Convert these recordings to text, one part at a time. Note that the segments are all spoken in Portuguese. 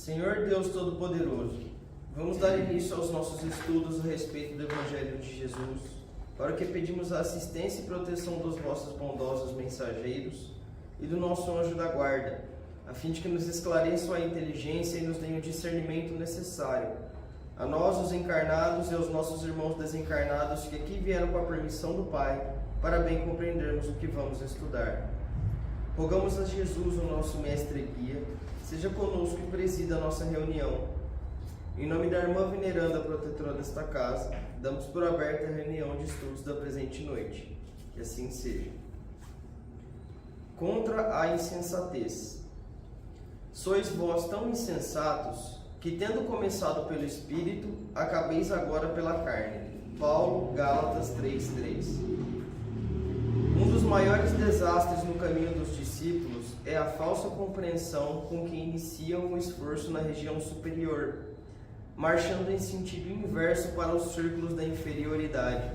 Senhor Deus Todo-Poderoso, vamos dar início aos nossos estudos a respeito do Evangelho de Jesus, para que pedimos a assistência e proteção dos vossos bondosos mensageiros e do nosso anjo da guarda, a fim de que nos esclareçam a inteligência e nos deem o discernimento necessário, a nós, os encarnados, e aos nossos irmãos desencarnados que aqui vieram com a permissão do Pai, para bem compreendermos o que vamos estudar. Rogamos a Jesus, o nosso mestre e guia, seja conosco e presida a nossa reunião. Em nome da irmã veneranda, protetora desta casa, damos por aberta a reunião de estudos da presente noite. Que assim seja. Contra a insensatez. Sois vós tão insensatos que, tendo começado pelo Espírito, acabeis agora pela carne. Paulo, Gálatas 3:3. Um dos maiores desastres no caminho dos discípulos é a falsa compreensão com que iniciam o esforço na região superior, marchando em sentido inverso para os círculos da inferioridade.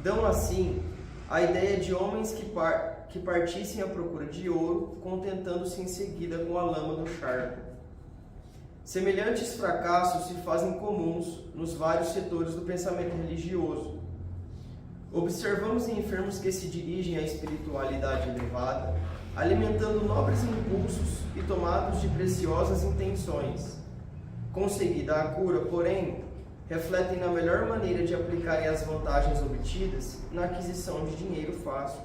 Dão assim a ideia de homens que partissem à procura de ouro, contentando-se em seguida com a lama do charco. Semelhantes fracassos se fazem comuns nos vários setores do pensamento religioso. Observamos enfermos que se dirigem à espiritualidade elevada, alimentando nobres impulsos e tomados de preciosas intenções. Conseguida a cura, porém, refletem na melhor maneira de aplicarem as vantagens obtidas na aquisição de dinheiro fácil.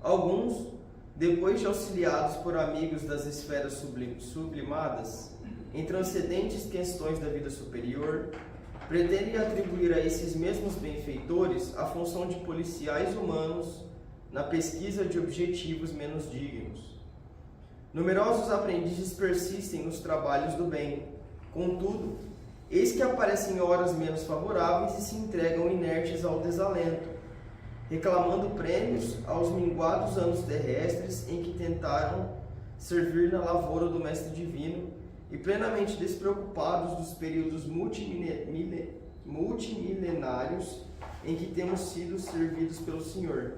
Alguns, depois de auxiliados por amigos das esferas sublimadas, em transcendentes questões da vida superior, pretendem atribuir a esses mesmos benfeitores a função de policiais humanos na pesquisa de objetivos menos dignos. Numerosos aprendizes persistem nos trabalhos do bem, contudo, eis que aparecem horas menos favoráveis e se entregam inertes ao desalento, reclamando prêmios aos minguados anos terrestres em que tentaram servir na lavoura do Mestre Divino e plenamente despreocupados dos períodos multimilenários em que temos sido servidos pelo Senhor.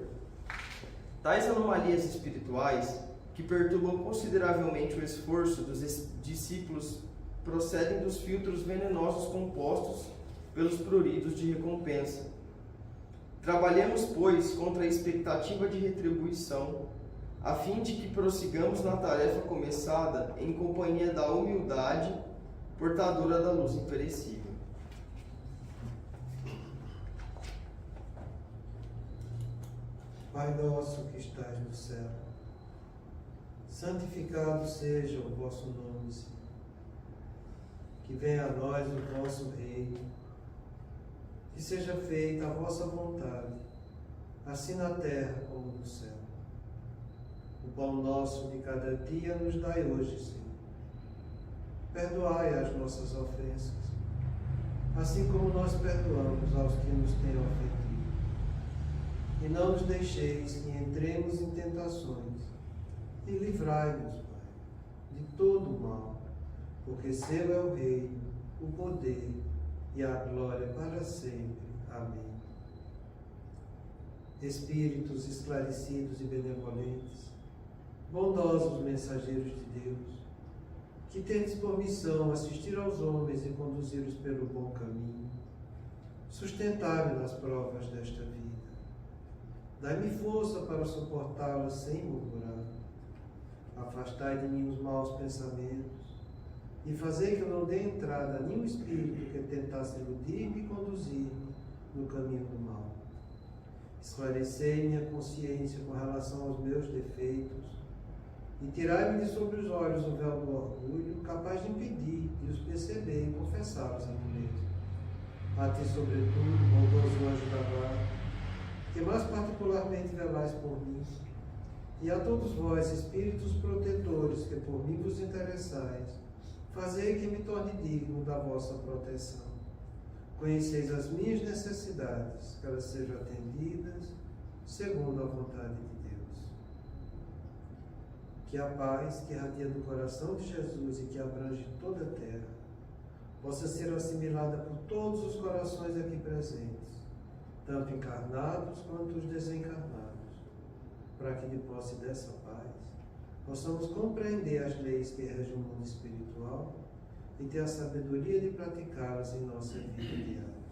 Tais anomalias espirituais, que perturbam consideravelmente o esforço dos discípulos, procedem dos filtros venenosos compostos pelos pruridos de recompensa. Trabalhemos, pois, contra a expectativa de retribuição, a fim de que prossigamos na tarefa começada em companhia da humildade, portadora da luz imperecível. Pai nosso que estais no céu, santificado seja o vosso nome, Senhor. Que venha a nós o vosso reino, que seja feita a vossa vontade, assim na terra como no céu. O pão nosso de cada dia nos dai hoje, Senhor. Perdoai as nossas ofensas, assim como nós perdoamos aos que nos têm ofendido. E não nos deixeis que entremos em tentações, e livrai-nos, Pai, de todo o mal, porque seu é o reino, o poder e a glória para sempre. Amém. Espíritos esclarecidos e benevolentes, bondosos mensageiros de Deus, que tendes por missão assistir aos homens e conduzi-los pelo bom caminho, sustentai-me nas provas desta vida. Dai-me força para suportá-las sem murmurar. Afastai de mim os maus pensamentos e fazei que eu não dê entrada a nenhum espírito que tentasse iludir-me e conduzir-me no caminho do mal. Esclarecei minha consciência com relação aos meus defeitos e tirai-me de sobre os olhos o véu do orgulho, capaz de impedir de os perceber e confessá-los a mim mesmo. A ti, sobretudo, bondoso anjo da guarda, que mais particularmente velais por mim, e a todos vós, espíritos protetores, que por mim vos interessais, fazei que me torne digno da vossa proteção. Conheceis as minhas necessidades, que elas sejam atendidas segundo a vontade de Deus. Que a paz que irradia do coração de Jesus e que abrange toda a terra, possa ser assimilada por todos os corações aqui presentes, tanto encarnados quanto os desencarnados, para que de posse dessa paz possamos compreender as leis que regem o mundo espiritual e ter a sabedoria de praticá-las em nossa vida diária.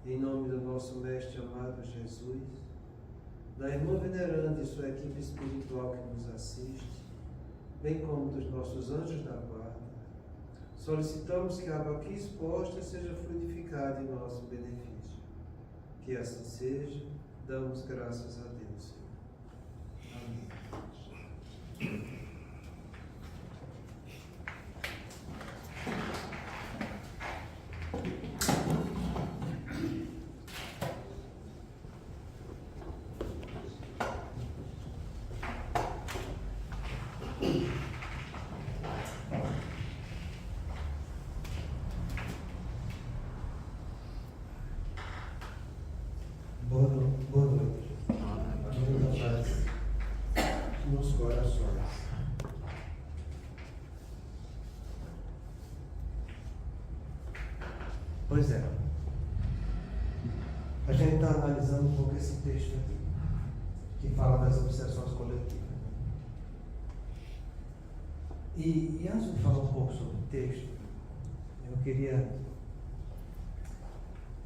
Em nome do nosso Mestre amado Jesus, da irmã veneranda e sua equipe espiritual que nos assiste, bem como dos nossos anjos da guarda, solicitamos que a água aqui exposta seja fluidificada em nosso benefício. Que assim seja, damos graças a Deus. Amém. Boa noite. Muita paz nos corações. Pois é. A gente está analisando um pouco esse texto aqui, que fala das obsessões coletivas. E antes de falar um pouco sobre o texto, eu queria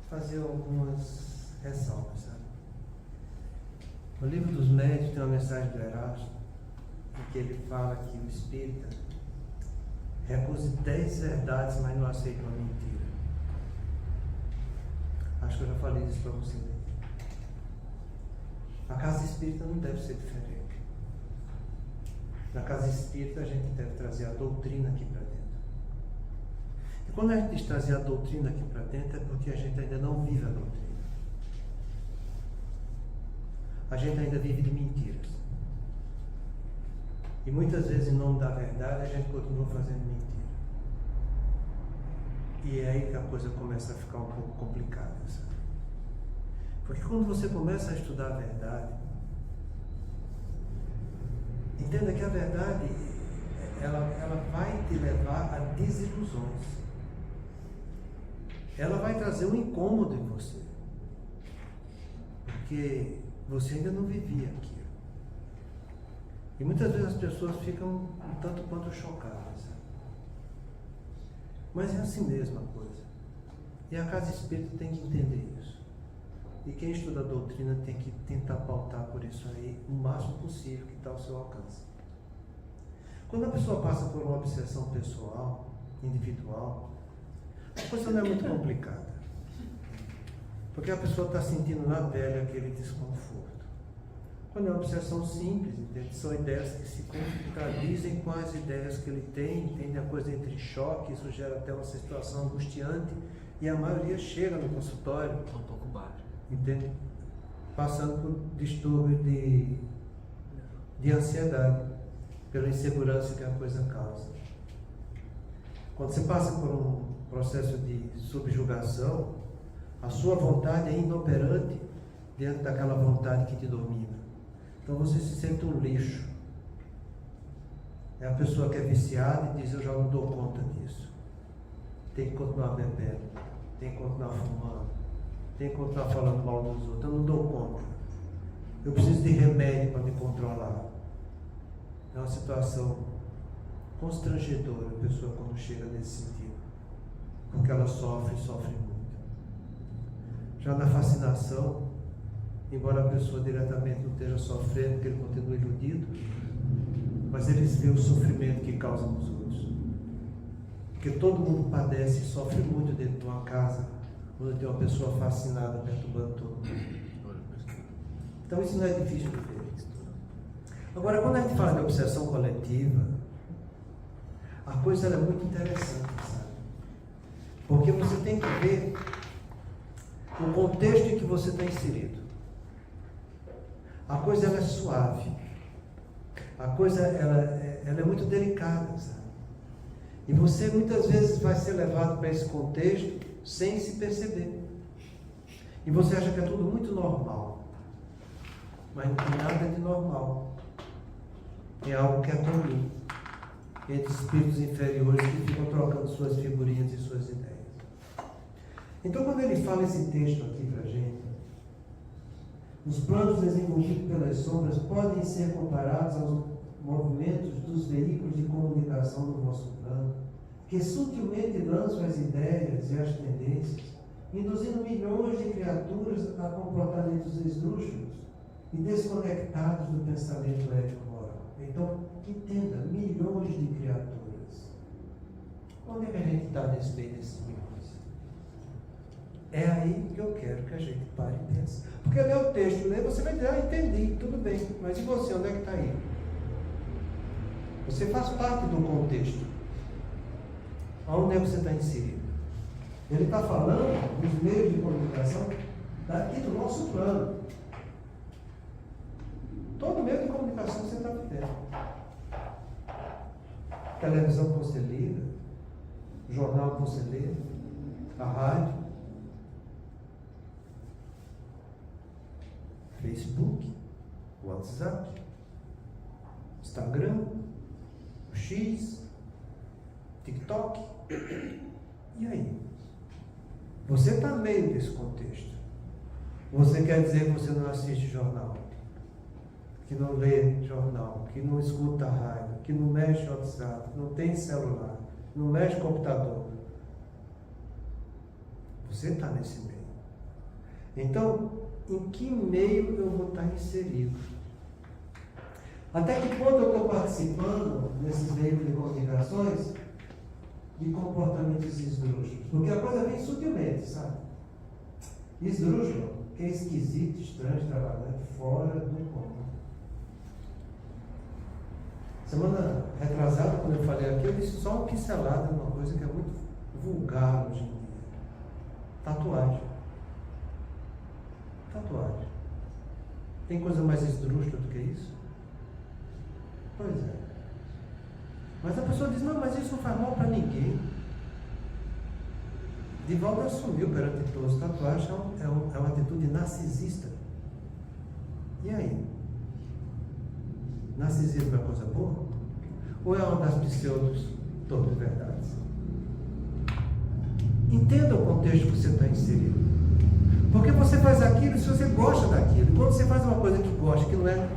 fazer algumas ressalvas, sabe? No Livro dos Médiuns tem uma mensagem do Erasto, em que ele fala que o espírita recusa 10 verdades, mas não aceita uma mentira. Acho que eu já falei isso para vocês. A casa espírita não deve ser diferente. Na casa espírita a gente deve trazer a doutrina aqui para dentro. E quando a gente diz trazer a doutrina aqui para dentro, é porque a gente ainda não vive a doutrina. A gente ainda vive de mentiras. E muitas vezes, em nome da verdade, a gente continua fazendo mentira. E é aí que a coisa começa a ficar um pouco complicada, sabe? Porque quando você começa a estudar a verdade, entenda que a verdade, ela vai te levar a desilusões. Ela vai trazer um incômodo em você. Porque você ainda não vivia aquilo. E muitas vezes as pessoas ficam um tanto quanto chocadas. Sabe? Mas é assim mesmo a coisa. E a casa espírita tem que entender isso. E quem estuda a doutrina tem que tentar pautar por isso aí o máximo possível que está ao seu alcance. Quando a pessoa passa por uma obsessão pessoal, individual, a coisa não é muito complicada. Porque a pessoa está sentindo na pele aquele desconforto. Quando é uma obsessão simples, entende? São ideias que se contradizem com as ideias que ele tem, entende? A coisa entra em choque, isso gera até uma situação angustiante, e a maioria chega no consultório, um pouco baixo, entende? Passando por distúrbio de ansiedade, pela insegurança que a coisa causa. Quando você passa por um processo de subjugação, a sua vontade é inoperante diante daquela vontade que te domina. Então você se sente um lixo. É a pessoa que é viciada e diz: eu já não dou conta disso. Tem que continuar bebendo, tem que continuar fumando, tem que continuar falando mal dos outros. Eu não dou conta. Eu preciso de remédio para me controlar. É uma situação constrangedora a pessoa quando chega nesse sentido. Porque ela sofre muito. Já na fascinação, embora a pessoa diretamente não esteja sofrendo, porque ele continua iludido, mas eles veem o sofrimento que causa nos outros. Porque todo mundo padece e sofre muito dentro de uma casa, onde tem uma pessoa fascinada perturbando todo mundo. Então isso não é difícil de ver. Agora, quando a gente fala de obsessão coletiva, a coisa é muito interessante, sabe? Porque você tem que ver o contexto em que você está inserido. A coisa ela é suave. A coisa ela é muito delicada, sabe? E você muitas vezes vai ser levado para esse contexto sem se perceber. E você acha que é tudo muito normal. Mas não tem nada de normal. É algo que é comum entre espíritos inferiores que ficam trocando suas figurinhas e suas ideias. Então, quando ele fala esse texto aqui para a gente, os planos desenvolvidos pelas sombras podem ser comparados movimentos dos veículos de comunicação do nosso plano, que sutilmente lançam as ideias e as tendências, induzindo milhões de criaturas a comportamentos esdrúxulos e desconectados do pensamento ético-moral. Então, entenda, milhões de criaturas. Onde é que a gente está nesse meio desses milhões? É aí que eu quero que a gente pare e pense. Porque ler o texto, ler, você vai dizer, entendi, tudo bem. Mas e você, onde é que está aí? Você faz parte do contexto. Onde é que você está inserido? Ele está falando dos meios de comunicação daqui do nosso plano. Todo meio de comunicação você está vivendo. Televisão que você liga, jornal que você lê, a rádio, Facebook, WhatsApp, Instagram, o X, TikTok. E aí? Você está no meio desse contexto. Você quer dizer que você não assiste jornal, que não lê jornal, que não escuta rádio, que não mexe no WhatsApp, não tem celular, não mexe no computador. Você está nesse meio. Então, em que meio eu vou estar inserido? Até que ponto eu estou participando nesses meios de comunicações de comportamentos esdrúxulos? Porque a coisa vem sutilmente, sabe? Esdrúxulo, que é esquisito, estranho, extravagante, fora do comum. Semana retrasada, quando eu falei aqui, eu disse só uma pincelada de uma coisa que é muito vulgar hoje em dia. Tatuagem. Tatuagem. Tem coisa mais esdrúxula do que isso? Pois é. Mas a pessoa diz, não, mas isso não faz mal para ninguém. Divaldo assumiu perante todos. Tatuagem é uma atitude narcisista. E aí? Narcisismo é coisa boa? Ou é uma das pseudos todas verdades? Entenda o contexto que você está inserido. Porque você faz aquilo se você gosta daquilo. E quando você faz uma coisa que gosta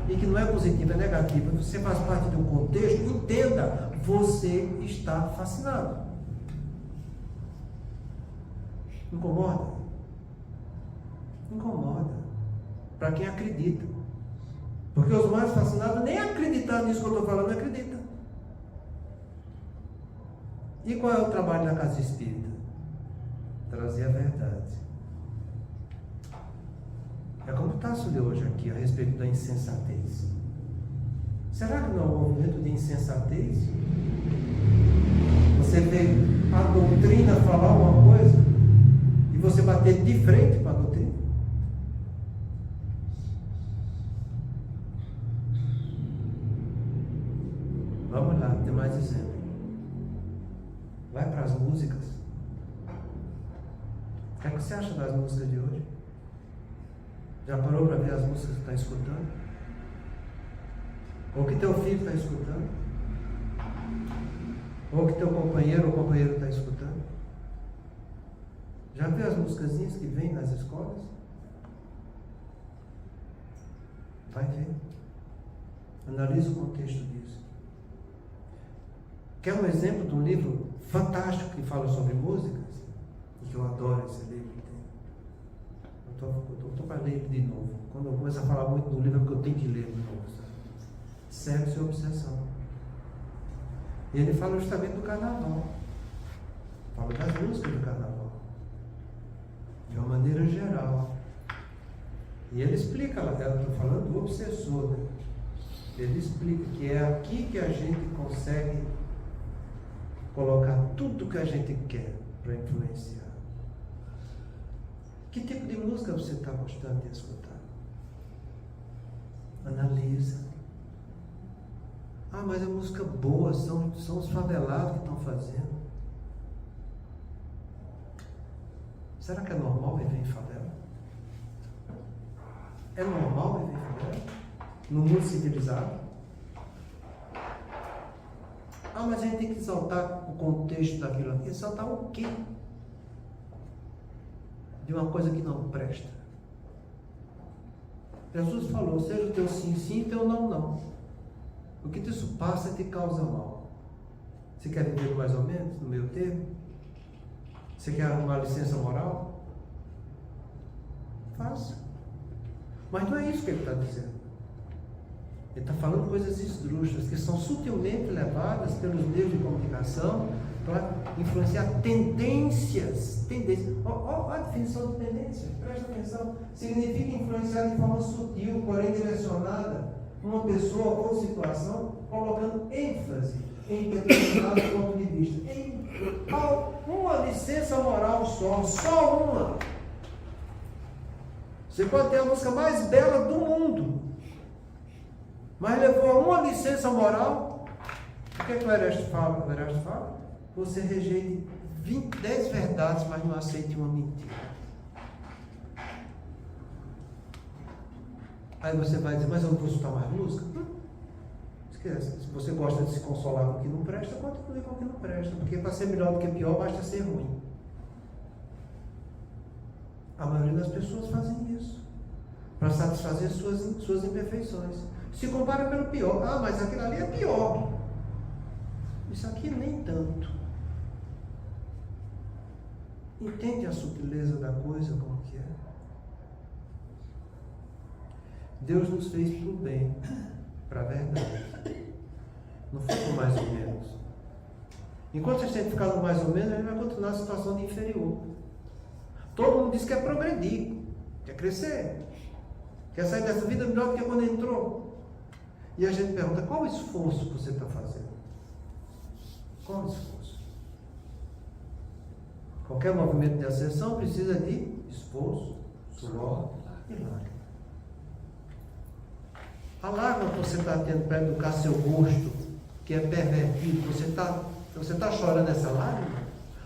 e que não é positiva, é negativa, você faz parte de um contexto, entenda, você está fascinado. Incomoda? Incomoda. Para quem acredita. Porque os mais fascinados nem acreditar nisso que eu estou falando, acreditam. E qual é o trabalho da casa espírita? Trazer a verdade. É como o Tasso de hoje aqui, a respeito da insensatez. Será que não é um movimento de insensatez? Você vê a doutrina falar uma coisa e você bater de frente com a doutrina? Vamos lá, tem mais exemplo. Vai para as músicas. O que é que você acha das músicas de hoje? Já parou para ver as músicas que está escutando? Ou que teu filho está escutando? Ou que teu companheiro ou companheiro está escutando? Já viu as musicazinhas que vêm nas escolas? Vai ver. Analisa o contexto disso. Quer um exemplo de um livro fantástico que fala sobre músicas? E que eu adoro esse livro. Eu estou para ler de novo. Quando eu começo a falar muito do livro, é porque eu tenho que ler de novo. Sabe? Sexo e obsessão. E ele fala justamente do carnaval. Fala das músicas do carnaval. De uma maneira geral. E ele explica, eu estou falando do obsessor, né? Ele explica que é aqui que a gente consegue colocar tudo que a gente quer para influenciar. Que tipo de música você está gostando de escutar? Analisa. Ah, mas é música boa, são os favelados que estão fazendo. Será que é normal viver em favela? É normal viver em favela? No mundo civilizado? Ah, mas a gente tem que exaltar o contexto daquilo aqui. Exaltar o quê? De uma coisa que não presta. Jesus falou, seja o teu sim, sim, e o teu não, não. O que disso passa te causa mal. Você quer viver mais ou menos, no meio termo? Você quer uma licença moral? Faça. Mas não é isso que ele está dizendo. Ele está falando coisas esdrúxulas, que são sutilmente levadas pelos meios de comunicação para influenciar tendências. Olha a definição de tendência, presta atenção. Significa influenciar de forma sutil, porém direcionada, uma pessoa ou situação, colocando ênfase em determinado ponto de vista. Em uma licença moral só uma. Você pode ter a música mais bela do mundo, mas levou a uma licença moral. O que é que o Erasto fala? O Erasto fala: você rejeite 10 verdades, mas não aceite uma mentira. Aí você vai dizer, mas eu não vou escutar mais música? Esquece. Se você gosta de se consolar com o que não presta, continue com o que não presta. Porque para ser melhor do que pior, basta ser ruim. A maioria das pessoas fazem isso para satisfazer suas imperfeições. Se compara pelo pior. Ah, mas aquilo ali é pior. Isso aqui nem tanto. Entende a sutileza da coisa como que é? Deus nos fez para o bem, para a verdade. Não foi por mais ou menos. Enquanto vocês têm ficado mais ou menos, a gente vai continuar a situação de inferior. Todo mundo diz que quer progredir, quer crescer, quer sair dessa vida melhor do que quando entrou. E a gente pergunta, qual o esforço que você está fazendo? Qual o esforço? Qualquer movimento de ascensão precisa de esforço, suor e lágrima. A lágrima que você está tendo para educar seu gosto, que é pervertido, você está chorando essa lágrima?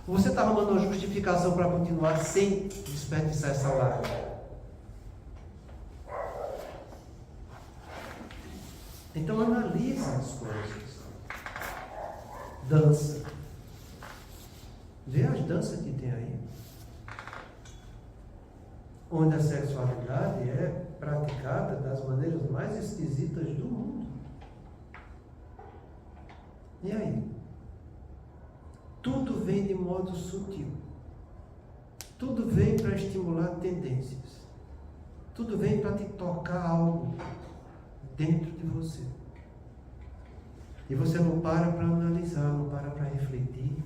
Ou você está arrumando uma justificação para continuar sem desperdiçar essa lágrima? Então analise as coisas. Dança. Vê as danças que tem aí. Onde a sexualidade é praticada das maneiras mais esquisitas do mundo. E aí? Tudo vem de modo sutil. Tudo vem para estimular tendências. Tudo vem para te tocar algo dentro de você. E você não para analisar, não para refletir.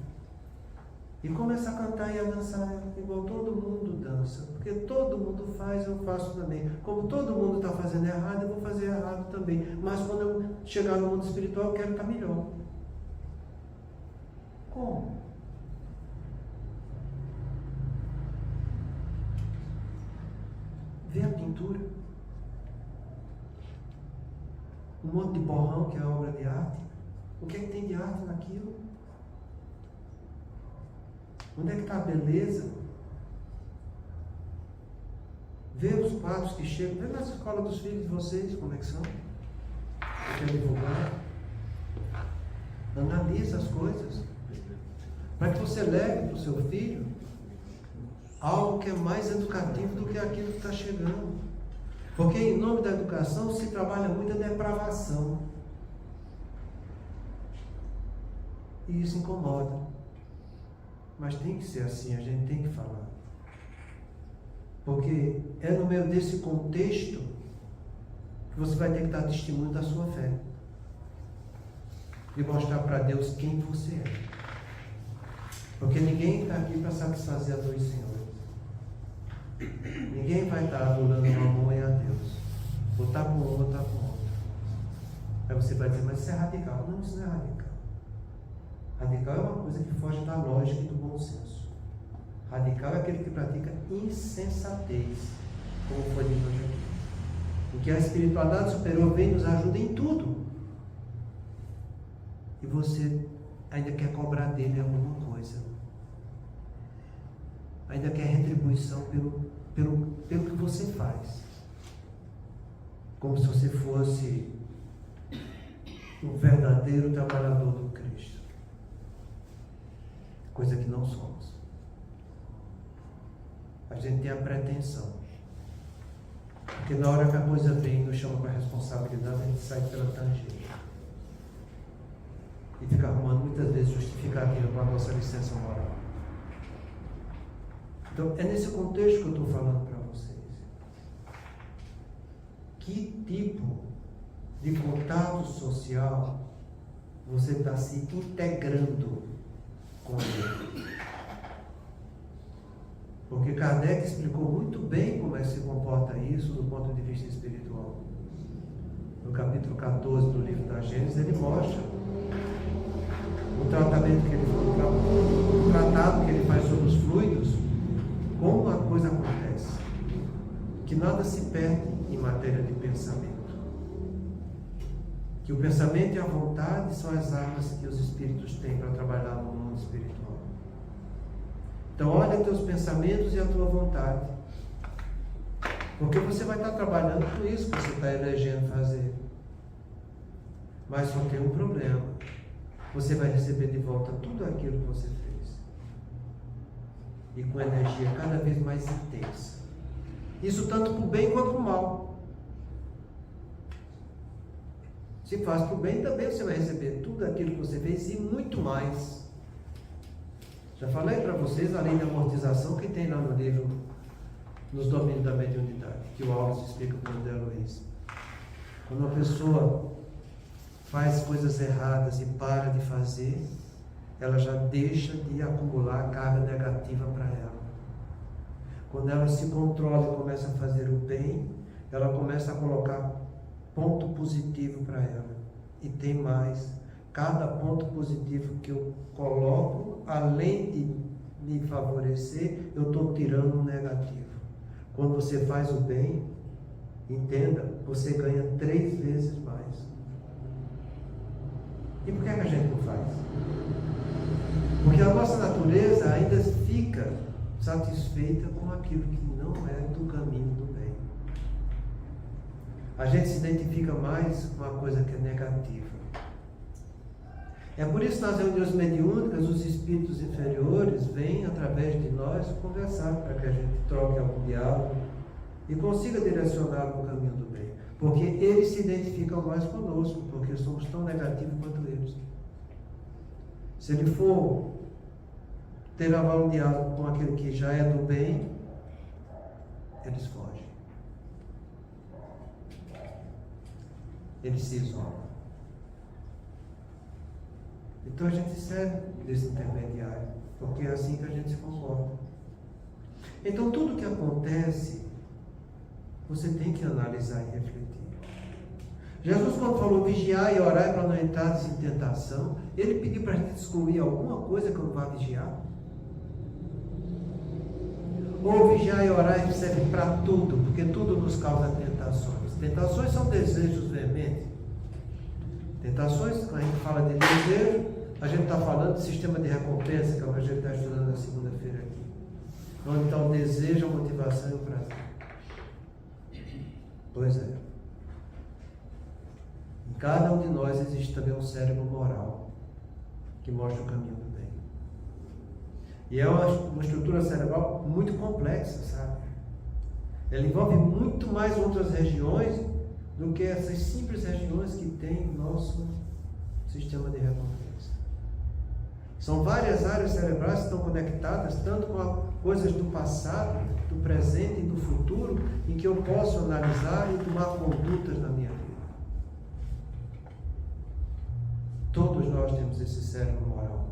E começa a cantar e a dançar igual todo mundo dança. Porque todo mundo faz, eu faço também. Como todo mundo está fazendo errado, eu vou fazer errado também. Mas quando eu chegar no mundo espiritual, eu quero estar melhor. Como? Vê a pintura. Um monte de borrão que é obra de arte. O que é que tem de arte naquilo? Onde é que está a beleza? Vê os quadros que chegam. Vê nas escolas dos filhos de vocês como é que são. Eu quero divulgar. Analisa as coisas. Para que você leve para o seu filho algo que é mais educativo do que aquilo que está chegando. Porque em nome da educação se trabalha muito a depravação. E isso incomoda. Mas tem que ser assim, a gente tem que falar. Porque é no meio desse contexto que você vai ter que dar testemunho da sua fé. E mostrar para Deus quem você é. Porque ninguém está aqui para satisfazer a dois senhores. Ninguém vai estar adorando uma mão e a Deus. Ou está com um, ou está com outro. Aí você vai dizer, mas isso é radical. Não, isso não é radical. Radical é uma coisa que foge da lógica e do bom senso. Radical é aquele que pratica insensatez, como foi dito hoje aqui. Em que a espiritualidade superior vem e nos ajuda em tudo. E você ainda quer cobrar dele alguma coisa. Ainda quer retribuição pelo que você faz. Como se você fosse um verdadeiro trabalhador do Cristo. Coisa que não somos. A gente tem a pretensão. Porque na hora que a coisa vem e nos chama para a responsabilidade, a gente sai pela tangente. expectativa com a nossa licença moral. Então, é nesse contexto que eu estou falando para vocês. Que tipo de contato social você está se integrando com ele? Porque Kardec explicou muito bem como é que se comporta isso do ponto de vista espiritual. No capítulo 14 do livro da Gênesis, ele mostra o tratamento que ele o tratado que ele faz sobre os fluidos, como a coisa acontece. Que nada se perde em matéria de pensamento. Que o pensamento e a vontade são as armas que os espíritos têm para trabalhar no mundo espiritual. Então, olha teus pensamentos e a tua vontade. Porque você vai estar trabalhando com isso que você está elegendo fazer. Mas só tem um problema. Você vai receber de volta tudo aquilo que você fez. E com energia cada vez mais intensa. Isso tanto para o bem quanto para o mal. Se faz para o bem, também você vai receber tudo aquilo que você fez e muito mais. Já falei para vocês a lei da amortização que tem lá no livro Nos Domínios da Mediunidade, que o Aulas explica para o André Luiz. Quando uma pessoa faz coisas erradas e para de fazer, ela já deixa de acumular carga negativa para ela. Quando ela se controla e começa a fazer o bem, ela começa a colocar ponto positivo para ela. E tem mais. Cada ponto positivo que eu coloco, além de me favorecer, eu estou tirando um negativo. Quando você faz o bem, entenda, você ganha 3 vezes mais. E por que a gente não faz? Porque a nossa natureza ainda fica satisfeita com aquilo que não é do caminho do bem. A gente se identifica mais com a coisa que é negativa. É por isso que nas reuniões mediúnicas os espíritos inferiores vêm através de nós conversar para que a gente troque algum diálogo e consiga direcionar no caminho do bem. Porque eles se identificam mais conosco, porque somos tão negativos quanto eles. Se ele for travar um diálogo com aquele que já é do bem, eles fogem. Eles se isolam. Então a gente serve desse intermediário, porque é assim que a gente se comporta. Então tudo que acontece, você tem que analisar e refletir. Jesus, quando falou vigiar e orar para não entrar em tentação, ele pediu para a gente excluir alguma coisa que eu não vá vigiar? Ou vigiar e orar serve para tudo, porque tudo nos causa tentações. Tentações são desejos veementes. Tentações, quando a gente fala de desejo, a gente está falando de sistema de recompensa, que é o que a gente está estudando na segunda-feira aqui. Onde está o desejo, a motivação e o prazer. Pois é. Em cada um de nós existe também um cérebro moral, que mostra o caminho do bem. E é uma estrutura cerebral muito complexa, sabe? Ela envolve muito mais outras regiões do que essas simples regiões que tem no nosso sistema de recompensa. São várias áreas cerebrais que estão conectadas, tanto com coisas do passado, do presente e do futuro, em que eu posso analisar e tomar condutas na minha vida. Todos nós temos esse cérebro moral.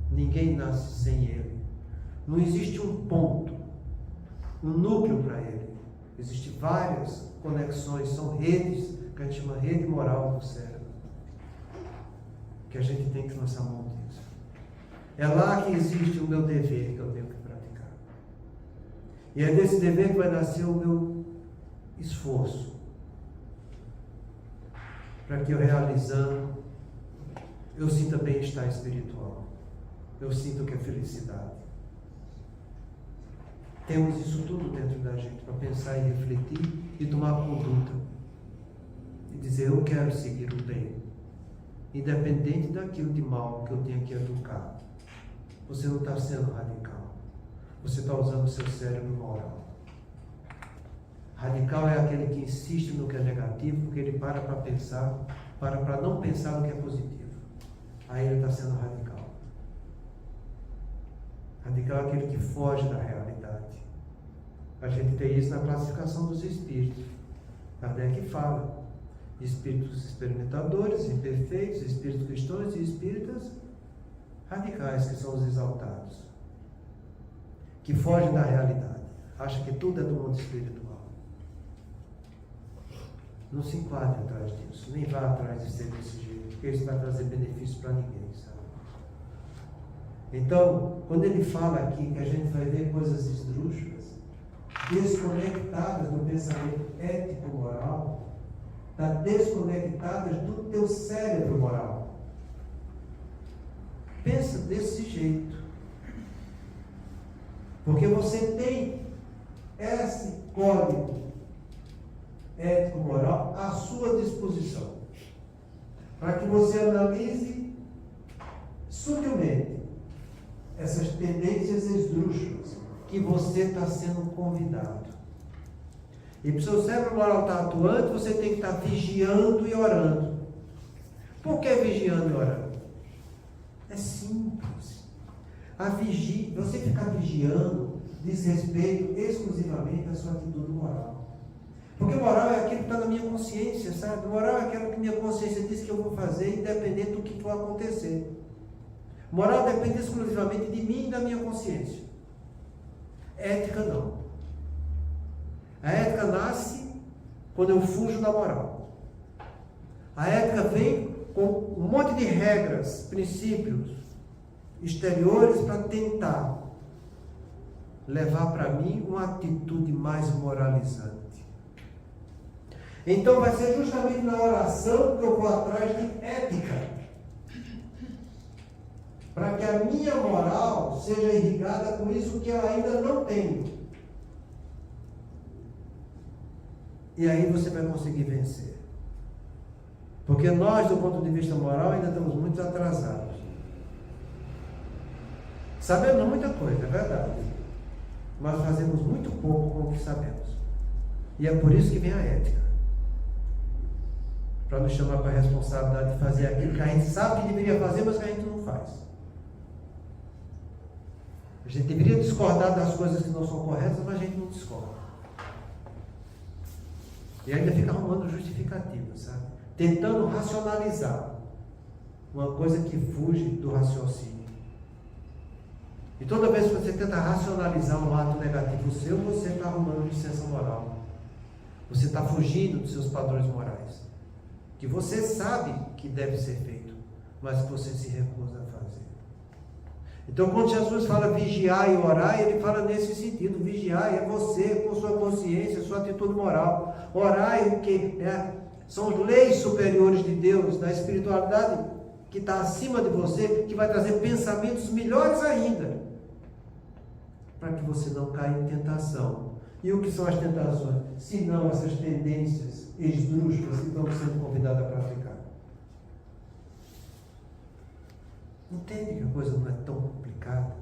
Ninguém nasce sem ele. Não existe um ponto, um núcleo para ele. Existem várias conexões, são redes, que a gente chama rede moral do cérebro. Que a gente tem que lançar mão disso. É lá que existe o meu dever que eu tenho que praticar. E é desse dever que vai nascer o meu esforço. Para que eu realizando, eu sinta bem-estar espiritual. Eu sinto que é felicidade. Temos isso tudo dentro da gente para pensar e refletir e tomar conduta. E dizer, eu quero seguir o bem. Independente daquilo de mal que eu tenha que educar. Você não está sendo radical. Você está usando o seu cérebro moral. Radical é aquele que insiste no que é negativo, porque ele para pensar, para não pensar no que é positivo. Aí ele está sendo radical. Radical é aquele que foge da realidade. A gente tem isso na classificação dos espíritos. Kardec fala: espíritos experimentadores, imperfeitos, espíritos cristãos e espíritas radicais, que são os exaltados, que fogem da realidade, acham que tudo é do mundo espiritual. Não se enquadre atrás disso, nem vá atrás de ser desse jeito, porque isso vai trazer benefício para ninguém, sabe? Então, quando ele fala aqui que a gente vai ver coisas esdrúxulas, desconectadas do pensamento ético-moral, está desconectadas do teu cérebro moral. Pensa desse jeito. Porque você tem esse código ético-moral à sua disposição, para que você analise sutilmente essas tendências esdrúxulas que você está sendo convidado. E para o seu cérebro moral estar atuante, você tem que estar vigiando e orando. Por que vigiando e orando? É simples. Você ficar vigiando diz respeito exclusivamente à sua atitude moral. Porque moral é aquilo que está na minha consciência, sabe? Moral é aquilo que minha consciência diz que eu vou fazer, independente do que vai acontecer. Moral depende exclusivamente de mim e da minha consciência. Ética não. A ética nasce quando eu fujo da moral. A ética vem com um monte de regras, princípios exteriores para tentar levar para mim uma atitude mais moralizante. Então vai ser justamente na oração que eu vou atrás de ética, para que a minha moral seja irrigada com isso que eu ainda não tenho. E aí você vai conseguir vencer. Porque nós, do ponto de vista moral, ainda estamos muito atrasados. Sabemos muita coisa, é verdade. Mas fazemos muito pouco com o que sabemos. E é por isso que vem a ética. Para nos chamar para a responsabilidade de fazer aquilo que a gente sabe que deveria fazer, mas que a gente não faz. A gente deveria discordar das coisas que não são corretas, mas a gente não discorda. E ainda fica arrumando justificativas, sabe? Tentando racionalizar uma coisa que fuge do raciocínio. E toda vez que você tenta racionalizar um ato negativo seu, você está arrumando licença moral. Você está fugindo dos seus padrões morais, que você sabe que deve ser feito, mas que você se recusa a fazer. Então, quando Jesus fala vigiar e orar, ele fala nesse sentido. Vigiar é você com sua consciência, sua atitude moral. Orar é o que? São as leis superiores de Deus, da espiritualidade que está acima de você, que vai trazer pensamentos melhores ainda, para que você não caia em tentação. E o que são as tentações? Se não essas tendências esdrúxulas que estamos sendo convidados a praticar. Entende que a coisa não é tão complicada?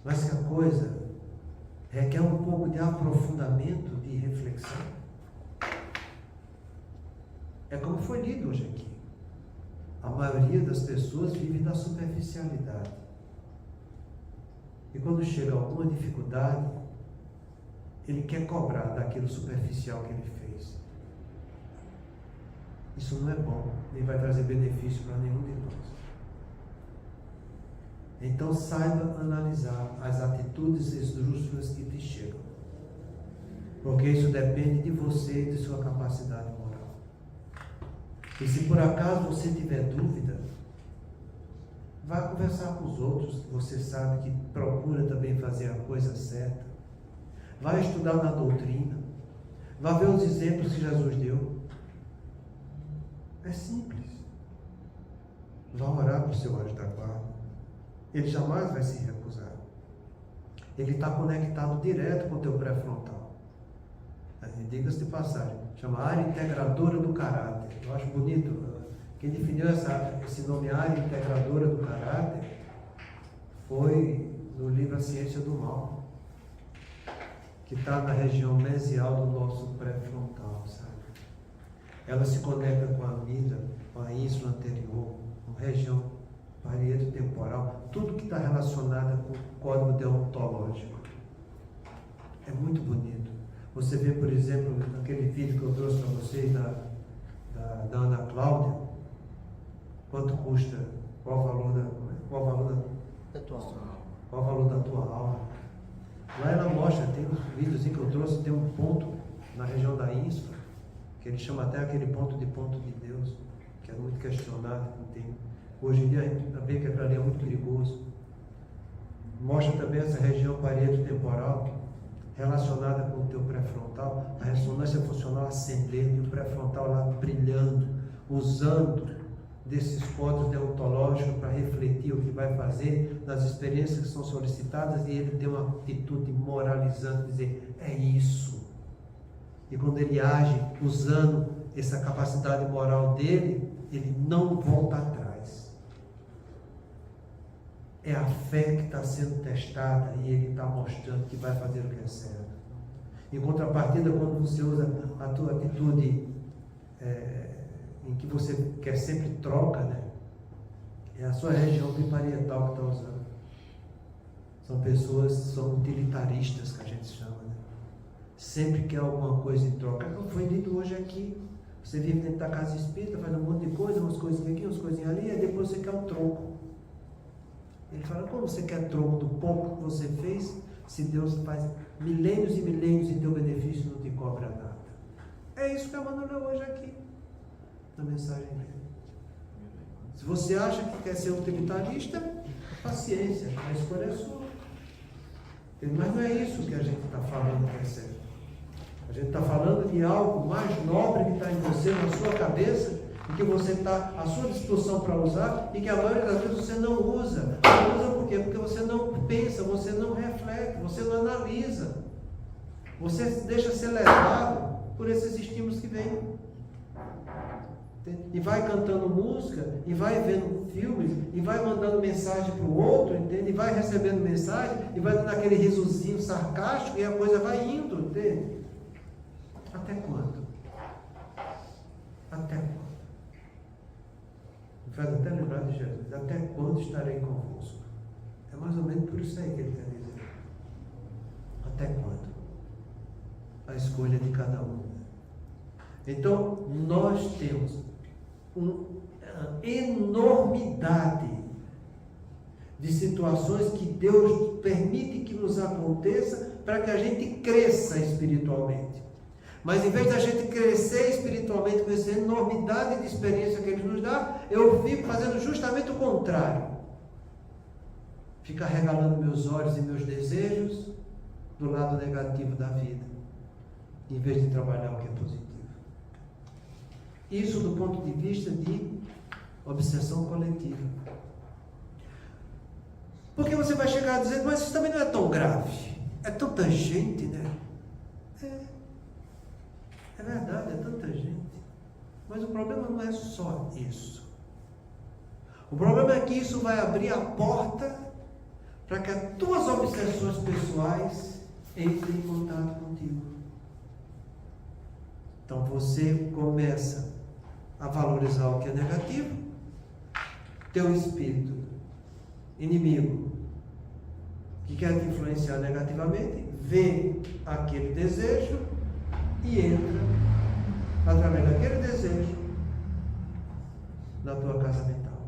Mas que a coisa requer um pouco de aprofundamento, de reflexão. É como foi lido hoje aqui. A maioria das pessoas vive na superficialidade. E quando chega alguma dificuldade, ele quer cobrar daquilo superficial que ele fez. Isso não é bom, nem vai trazer benefício para nenhum de nós. Então saiba analisar as atitudes esdrúxulas que te chegam. Porque isso depende de você e de sua capacidade moral. E se por acaso você tiver dúvida, vá conversar com os outros, que você sabe que procura também fazer a coisa certa. Vai estudar na doutrina. Vá ver os exemplos que Jesus deu. É simples. Vá orar para o seu anjo da guarda. Ele jamais vai se recusar. Ele está conectado direto com o teu pré-frontal. Diga-se de passagem, chama área integradora do caráter. Eu acho bonito. Quem definiu esse nome, área integradora do caráter, foi no livro A Ciência do Mal, que está na região mesial do nosso pré-frontal, sabe? Ela se conecta com a amígdala, com a ínsula anterior, uma região parede temporal, tudo que está relacionado com o código deontológico. É muito bonito. Você vê, por exemplo, naquele vídeo que eu trouxe para vocês da Ana Cláudia, quanto custa, qual o valor da tua alma. Lá ela mostra, tem um vídeozinho que eu trouxe, tem um ponto na região da INSPA, que ele chama até aquele ponto de Deus, que é muito questionado. Hoje em dia a gente vê que aquilo ali é muito perigoso. Mostra também essa região parede temporal, relacionada com o teu pré-frontal, a ressonância funcional acendendo e o pré-frontal lá brilhando, usando desses códigos deontológicos para refletir o que vai fazer nas experiências que são solicitadas, e ele tem uma atitude moralizante, dizer, é isso. E quando ele age usando essa capacidade moral dele, ele não volta atrás. É a fé que está sendo testada e ele está mostrando que vai fazer o que é certo. Em contrapartida, quando você usa a tua atitude em que você quer sempre troca, né? É a sua região biparietal que está usando. São pessoas, são utilitaristas, que a gente chama, né? Sempre quer alguma coisa em troca. Não foi dito hoje aqui. Você vive dentro da casa espírita, faz um monte de coisa, umas coisinhas aqui, umas coisinhas ali, e depois você quer um troco. Ele fala, como você quer troco do pouco que você fez, se Deus faz milênios e milênios em teu benefício e não te cobra nada? É isso que a Manu leu hoje aqui, na mensagem dele. Se você acha que quer ser utilitarista, paciência, a escolha é sua. Mas não é isso que a gente está falando que é certo. A gente está falando de algo mais nobre que está em você, na sua cabeça, e que você está à sua disposição para usar, e que a maioria das vezes você não usa. Não usa por quê? Porque você não pensa, você não reflete, você não analisa. Você deixa ser levado por esses estímulos que vêm. E vai cantando música, e vai vendo filmes, e vai mandando mensagem para o outro, entende? E vai recebendo mensagem, e vai dando aquele risozinho sarcástico, e a coisa vai indo, entende? Até quando? Até quando? Me faz até lembrar de Jesus. Até quando estarei convosco? É mais ou menos por isso aí que ele quer dizer. Até quando? A escolha de cada um. Então, nós temos uma enormidade de situações que Deus permite que nos aconteça para que a gente cresça espiritualmente. Mas em vez da gente crescer espiritualmente com essa enormidade de experiência que Ele nos dá, eu fico fazendo justamente o contrário. Fico regalando meus olhos e meus desejos do lado negativo da vida, em vez de trabalhar o que é positivo. Isso do ponto de vista de obsessão coletiva. Porque você vai chegar a dizer, mas isso também não é tão grave. É tanta gente, né? É verdade, é tanta gente. Mas o problema não é só isso. O problema é que isso vai abrir a porta para que as tuas obsessões pessoais entrem em contato contigo. Então você começa a valorizar o que é negativo, teu espírito inimigo que quer te influenciar negativamente, vê aquele desejo e entra através daquele desejo na tua casa mental.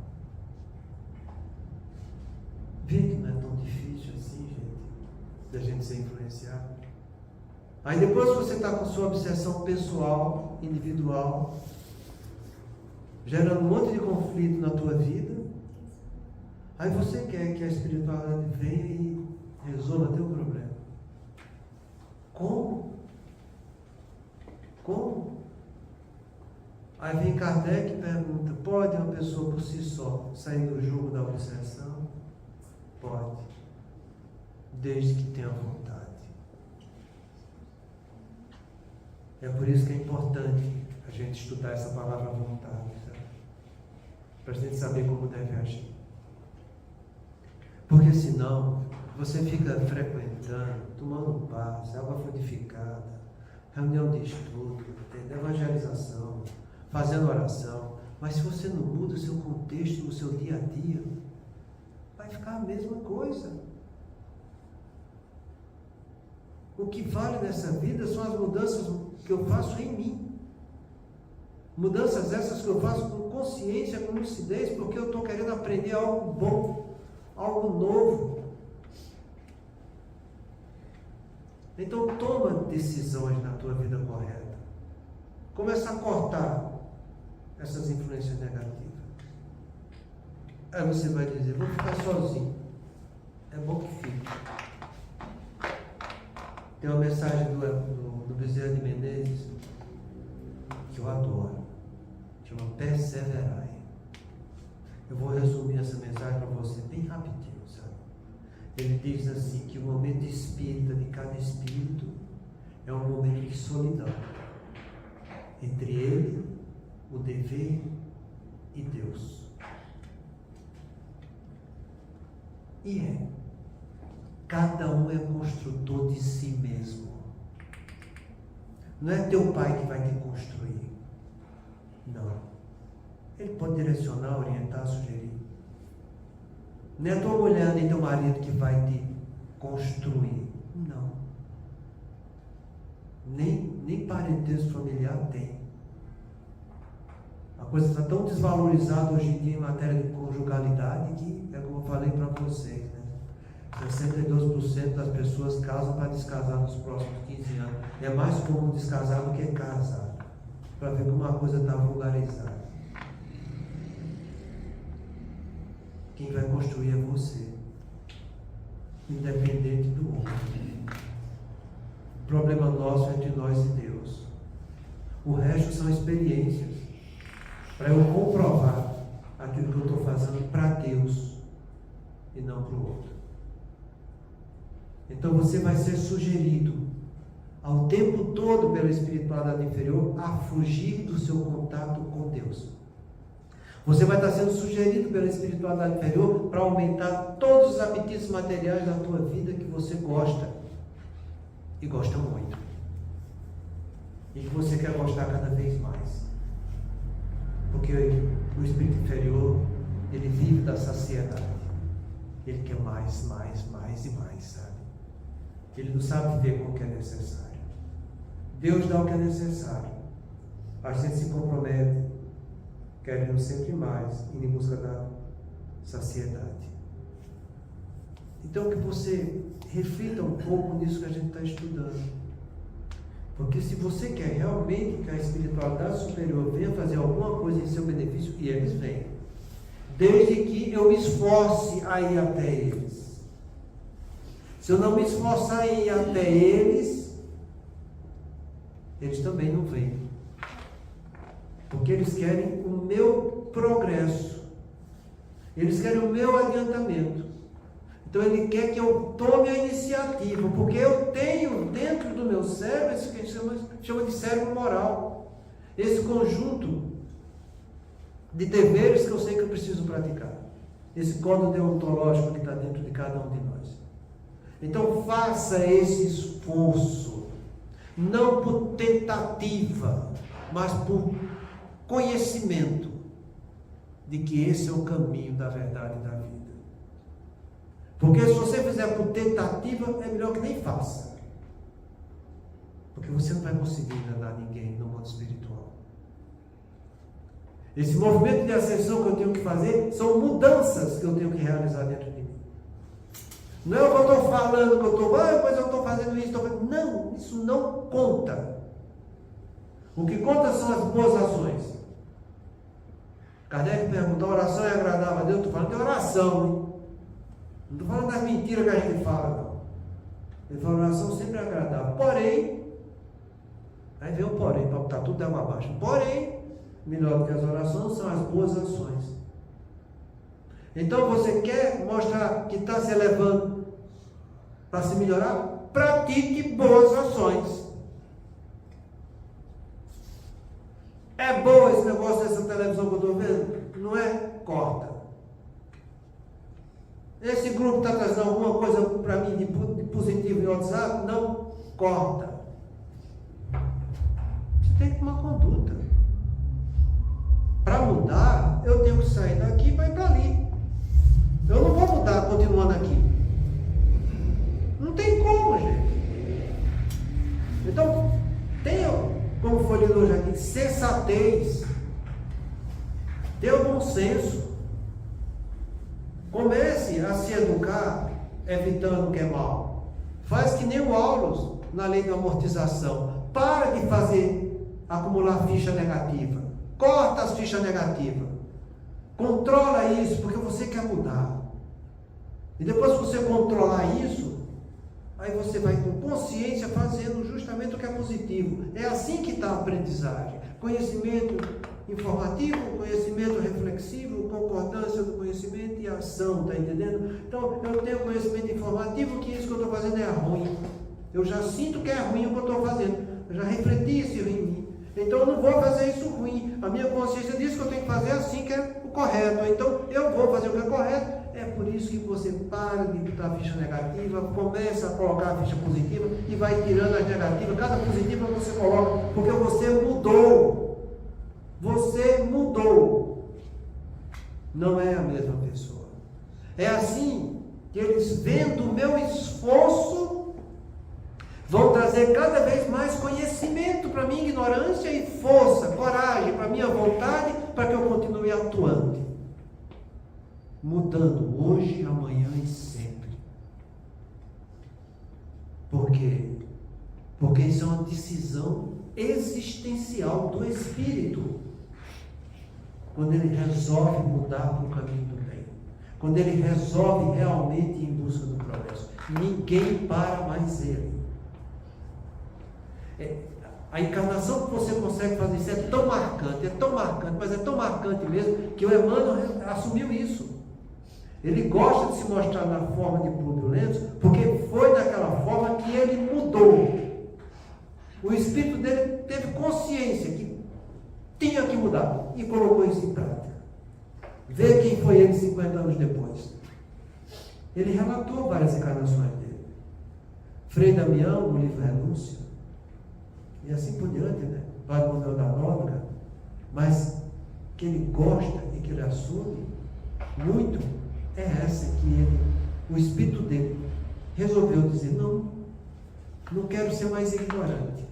Vê que não é tão difícil assim, gente, da gente ser influenciado. Aí depois você está com sua obsessão pessoal, individual, gerando um monte de conflito na tua vida. Aí você quer que a espiritualidade venha e resolva teu problema. Como? Como? Aí vem Kardec e pergunta, pode uma pessoa por si só sair do jugo da obsessão? Pode. Desde que tenha vontade. É por isso que é importante a gente estudar essa palavra vontade, sabe? Para a gente saber como deve agir. Porque senão, você fica frequentando, tomando passe, água frutificada, reunião de estudo, evangelização, fazendo oração, Mas se você não muda o seu contexto no seu dia a dia, vai ficar a mesma coisa. O que vale nessa vida são as mudanças que eu faço em mim. Mudanças essas que eu faço com consciência, com lucidez, porque eu estou querendo aprender algo bom, algo novo. Então toma decisões na tua vida correta. Começa a cortar essas influências negativas. Aí você vai dizer, vou ficar sozinho. É bom que fique. Tem uma mensagem do Bezerra de Menezes que eu adoro. Chama Perseverai. Eu vou resumir essa mensagem para você bem rapidinho, sabe? Ele diz assim que o momento espírita de cada espírito é um momento de solidão entre ele, o dever e Deus. E cada um é construtor de si mesmo. Não é teu pai que vai te construir. Não. Ele pode direcionar, orientar, sugerir. Não é tua mulher nem teu marido que vai te construir. Não. Nem parentesco familiar tem. A coisa está tão desvalorizada hoje em dia em matéria de conjugalidade que, é como eu falei para vocês, né? 62% das pessoas casam para descasar nos próximos 15 anos. É mais comum descasar do que casar. Para ver como a coisa está vulgarizada. Quem vai construir é você, independente do outro. O problema nosso é entre nós e Deus. O resto são experiências para eu comprovar aquilo que eu estou fazendo para Deus e não para o outro. Então você vai ser sugerido ao tempo todo pela espiritualidade inferior a fugir do seu contato com Deus. Você vai estar sendo sugerido pela espiritualidade inferior para aumentar todos os apetites materiais da tua vida que você gosta. E gosta muito. E que você quer gostar cada vez mais. Porque o espírito inferior, ele vive da saciedade. Ele quer mais, mais, mais e mais, sabe? Ele não sabe viver com o que é necessário. Deus dá o que é necessário. A gente se compromete, querendo sempre mais, indo em busca da saciedade. Então que você reflita um pouco nisso que a gente está estudando. Porque se você quer realmente que a espiritualidade superior venha fazer alguma coisa em seu benefício, e eles vêm, desde que eu me esforce a ir até eles. Se eu não me esforçar em ir até eles, eles também não vêm. Porque eles querem o meu progresso. Eles querem o meu adiantamento. Então ele quer que eu tome a iniciativa, porque eu tenho dentro do meu cérebro isso que a gente chama de cérebro moral. Esse conjunto de deveres que eu sei que eu preciso praticar. Esse código deontológico que está dentro de cada um de nós. Então faça esse esforço, não por tentativa, mas por conhecimento de que esse é o caminho da verdade e da vida. Porque se você fizer por tentativa, é melhor que nem faça. Porque você não vai conseguir enganar ninguém no mundo espiritual. Esse movimento de ascensão que eu tenho que fazer são mudanças que eu tenho que realizar dentro de mim. Não é o que eu estou falando, que eu estou, pois eu estou fazendo isso, estou fazendo. Não, isso não conta. O que conta são as boas ações. Kardec pergunta, a oração é agradável a Deus? Estou falando de oração, hein? Não estou falando das mentiras que a gente fala, não. Ele fala, oração sempre é agradável. Porém, aí vem o porém, para botar tudo água abaixo. Porém, melhor do que as orações são as boas ações. Então você quer mostrar que está se elevando para se melhorar? Pratique boas ações. É boa esse negócio dessa televisão que eu estou vendo? Não é? Corta. Esse grupo está trazendo alguma coisa para mim de positivo no WhatsApp? Não. Corta. Você tem que ter uma conduta. Para mudar, tenho que sair daqui para ir para ali. Eu não vou mudar continuando aqui. Não tem como, gente. Então, tenha, como foi lido hoje aqui, sensatez. Tenha bom senso. Comece a se educar evitando o que é mal. Faz que nem o Aulus na lei da amortização. Para de acumular ficha negativa. Corta as fichas negativas. Controla isso, porque você quer mudar. E depois que você controlar isso, aí você vai com consciência fazendo justamente o que é positivo. É assim que está a aprendizagem. Conhecimento informativo, conhecimento reflexivo, concordância do conhecimento e ação, está entendendo? Então, eu tenho conhecimento informativo que isso que eu estou fazendo é ruim. Eu já sinto que é ruim o que eu estou fazendo. Eu já refleti isso em mim. Então, eu não vou fazer isso ruim. A minha consciência diz que eu tenho que fazer assim, que é o correto. Então, eu vou fazer o que é correto. É por isso que você para de botar a ficha negativa, começa a colocar a ficha positiva e vai tirando as negativas. Cada positiva você coloca, porque você mudou. Você mudou. Não é a mesma pessoa. É assim que eles, vendo o meu esforço, vão trazer cada vez mais conhecimento para minha ignorância e força, coragem para minha vontade, para que eu continue atuante. Mudando hoje, amanhã e sempre. Por quê? Porque isso é uma decisão existencial do espírito. Quando ele resolve mudar para o caminho do bem. Quando ele resolve realmente ir em busca do progresso. Ninguém para mais ele. A encarnação que você consegue fazer isso é tão marcante, mas é tão marcante mesmo, que o Emmanuel assumiu isso. Ele gosta de se mostrar na forma de Públio Lentulus, porque foi daquela forma que ele mudou. O espírito dele teve consciência que tinha que mudar e colocou isso em prática. Vê quem foi ele 50 anos depois. Ele relatou várias encarnações dele. Frei Damião, no livro Renúncia, e assim por diante, né? Padre Manuel da Nóbrega, mas que ele gosta e que ele assume muito, é essa que o espírito dele resolveu dizer: não quero ser mais ignorante,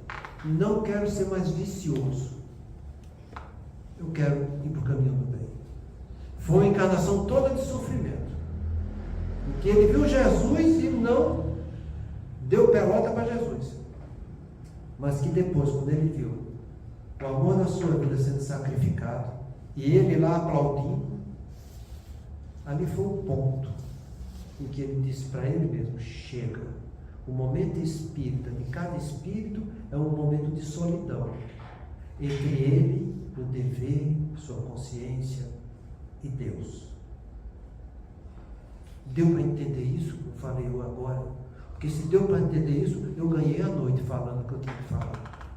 não quero ser mais vicioso, eu quero ir para o caminho do bem. Foi uma encarnação toda de sofrimento, em que ele viu Jesus e não deu pelota para Jesus, mas que depois, quando ele viu o amor da sua vida sendo sacrificado e ele lá aplaudindo, ali foi o ponto em que ele disse para ele mesmo: chega. O momento espírita de cada espírito é um momento de solidão entre ele, o dever, sua consciência e Deus. Deu para entender isso que eu falei eu agora? Porque se deu para entender isso, eu ganhei a noite falando o que eu tinha que falar.